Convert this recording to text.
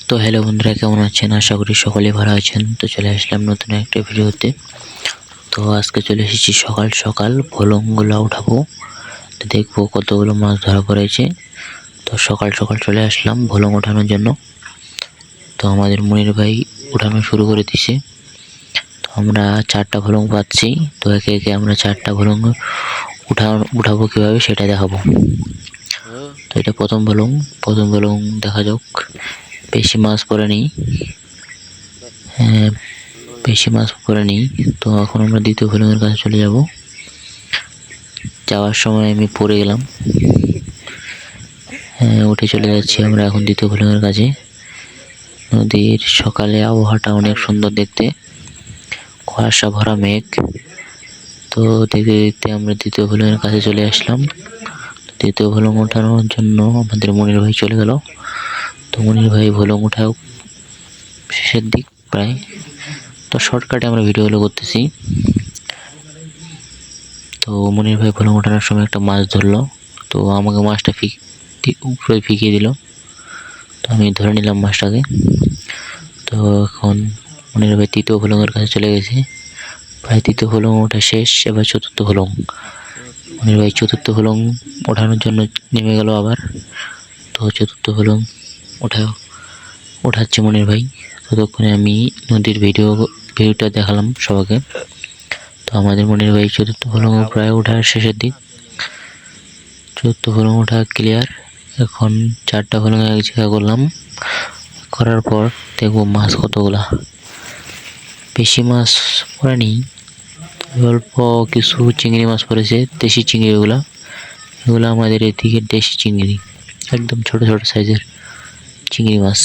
তো হ্যালো বন্ধুরা, কেমন আছেন? আশা করি সকলেই ভালো আছেন। তো চলে আসলাম নতুন একটা ভিডিওতে। তো আজকে চলে এসেছি সকাল সকাল ভোলংগুলো উঠাবো। তো দেখবো কতগুলো মাছ ধরা পড়েছে। তো সকাল সকাল চলে আসলাম ভোলং ওঠানোর জন্য। তো আমাদের মনির ভাই উঠানো শুরু করে দিছে। তো আমরা 4টা ভোলং পাচ্ছি। তো একে একে আমরা 4টা ভোলং উঠাবো কীভাবে সেটা দেখাবো। তো এটা প্রথম ভোলং দেখা যাক। বেশি মাছ পড়ে নেই, বেশি মাছ পড়ে নেই। তো এখন আমরা দ্বিতীয় ভোলংয়ের কাছে চলে যাব। যাওয়ার সময় আমি পড়ে গেলাম, উঠে চলে যাচ্ছি আমরা এখন দ্বিতীয় ভোলংয়ের কাছে। নদীর সকালে আবহাওয়াটা অনেক সুন্দর দেখতে, কুয়াশা ভরা মেঘ। তো দেখতে দেখতে আমরা দ্বিতীয় ভোলংয়ের কাছে চলে আসলাম। দ্বিতীয় ভোলং ওঠানোর জন্য আমাদের মনির ভাই চলে গেল। তো মনির ভাই ভোলং উঠাও শেষের দিক প্রায়। তো শর্টকাটে আমরা ভিডিওগুলো করতেছি। তো মনির ভাই ভোলং ওঠানোর সময় একটা মাছ ধরলো। তো আমাকে মাছটা উপরে ফিকিয়ে দিল। তো আমি ধরে নিলাম মাছটাকে। তো এখন মনির ভাই তৃতীয় ভোলংয়ের কাছে চলে গেছে। প্রায় তৃতীয় ভোলং ওঠা শেষ, এবার চতুর্থ ভোলং। মনির ভাই চতুর্থ ভোলং ওঠানোর জন্য নেমে গেল আবার। তো চতুর্থ ভোলং ওঠাচ্ছে মনির ভাই। ততক্ষণে আমি নদীর ভিডিওটা দেখালাম সবাইকে। তো আমাদের মনির ভাই চতুর্থ ভোলং প্রায় ওঠার শেষের দিক। চতুর্থ ভোলং ওঠা ক্লিয়ার। এখন 4টা ভোলং এক জায়গা করলাম, করার পর দেখবো মাছ কতগুলা। বেশি মাছ পড়েনি, অল্প কিছু চিংড়ি মাছ পড়েছে, দেশি চিংড়ি। এগুলো আমাদের এদিকে দেশি চিংড়ি, একদম ছোট ছোট সাইজের চিংড়ি মাছ।